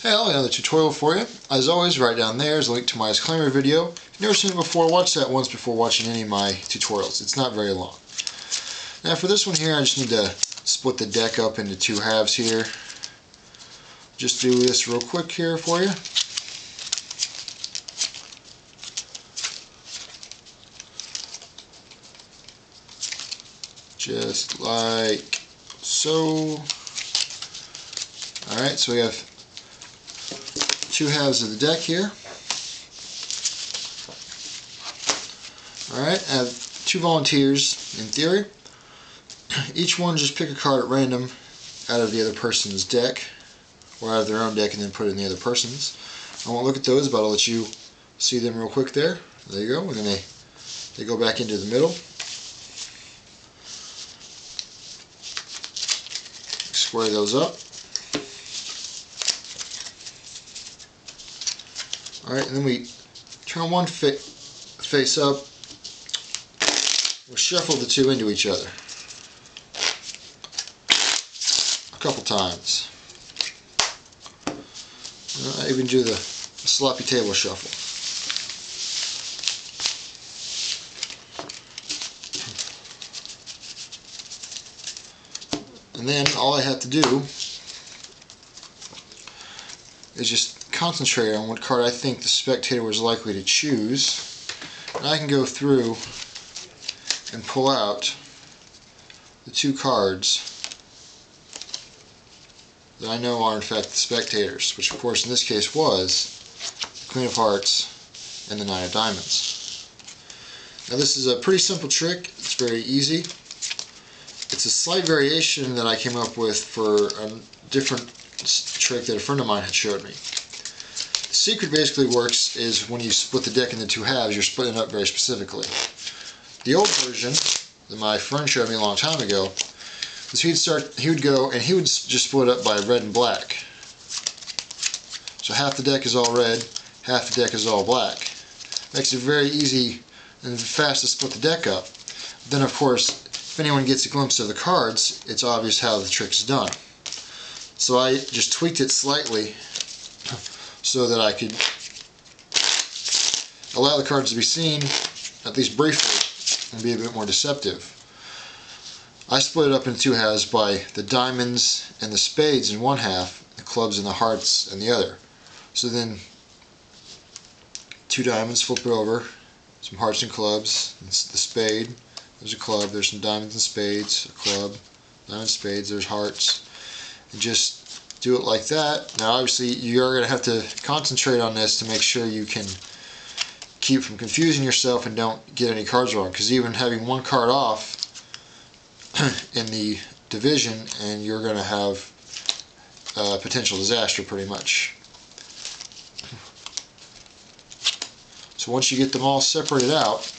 Hey, I'll have another tutorial for you. As always, right down there is a link to my disclaimer video. If you've never seen it before, watch that once before watching any of my tutorials. It's not very long. Now for this one here, I just need to split the deck up into two halves here. Just do this real quick here for you. Just like so. Alright, so we have two halves of the deck here. Alright, I have two volunteers in theory. Each one just pick a card at random out of the other person's deck, or out of their own deck and then put it in the other person's. I won't look at those, but I'll let you see them real quick there. There you go, and then they go back into the middle. Square those up. Alright, and then we turn one face up. We'll shuffle the two into each other a couple times. I even do the sloppy table shuffle. And then all I have to do is just concentrate on what card I think the spectator was likely to choose. And I can go through and pull out the two cards that I know are in fact the spectators, which of course in this case was the Queen of Hearts and the Nine of Diamonds. Now this is a pretty simple trick. It's very easy. It's a slight variation that I came up with for a different trick that a friend of mine had showed me. The secret basically works is when you split the deck into two halves, you're splitting it up very specifically. The old version that my friend showed me a long time ago is he would go and he would just split it up by red and black. So half the deck is all red, half the deck is all black. Makes it very easy and fast to split the deck up. Then of course, if anyone gets a glimpse of the cards, it's obvious how the trick is done. So I just tweaked it slightly so that I could allow the cards to be seen, at least briefly, and be a bit more deceptive. I split it up into two halves by the diamonds and the spades in one half, the clubs and the hearts in the other. So then, two diamonds, flip it over, some hearts and clubs, and the spade, there's a club, there's some diamonds and spades, a club, diamonds, spades, there's hearts, and just do it like that. Now obviously you're going to have to concentrate on this to make sure you can keep from confusing yourself and don't get any cards wrong, because even having one card off in the division and you're going to have potential disaster pretty much. So once you get them all separated out,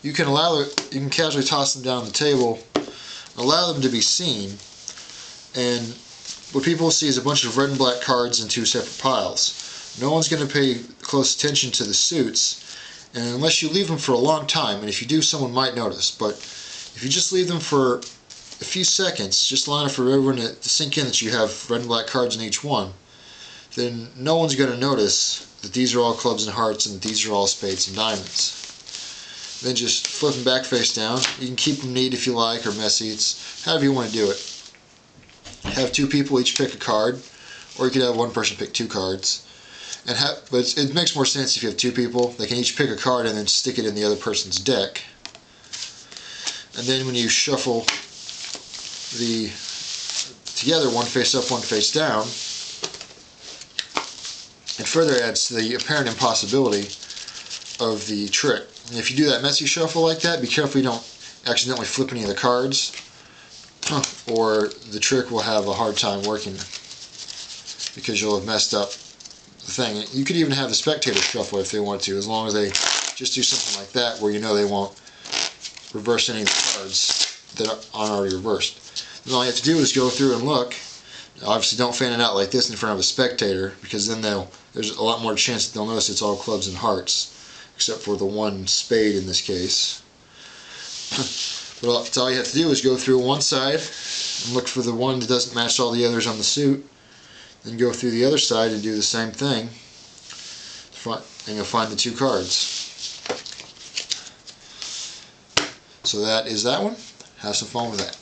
you can casually toss them down on the table, allow them to be seen, and what people see is a bunch of red and black cards in two separate piles. No one's going to pay close attention to the suits, and unless you leave them for a long time, and if you do, someone might notice, but if you just leave them for a few seconds, just long enough for everyone to sink in that you have red and black cards in each one, then no one's going to notice that these are all clubs and hearts and these are all spades and diamonds. Then just flip them back face down. You can keep them neat if you like, or messy. It's however you want to do it. Have two people each pick a card, or you could have one person pick two cards. But it makes more sense if you have two people. They can each pick a card and then stick it in the other person's deck. And then when you shuffle the together, one face up, one face down, it further adds to the apparent impossibility of the trick. And if you do that messy shuffle like that, be careful you don't accidentally flip any of the cards, or the trick will have a hard time working because you'll have messed up the thing. You could even have the spectator shuffle if they want to, as long as they just do something like that where you know they won't reverse any of the cards that aren't already reversed. Then all you have to do is go through and look. Obviously don't fan it out like this in front of a spectator, because then there's a lot more chance that they'll notice it's all clubs and hearts, except for the one spade in this case. But all you have to do is go through one side and look for the one that doesn't match all the others on the suit. Then go through the other side and do the same thing, and you'll find the 2 cards. So that is that one. Have some fun with that.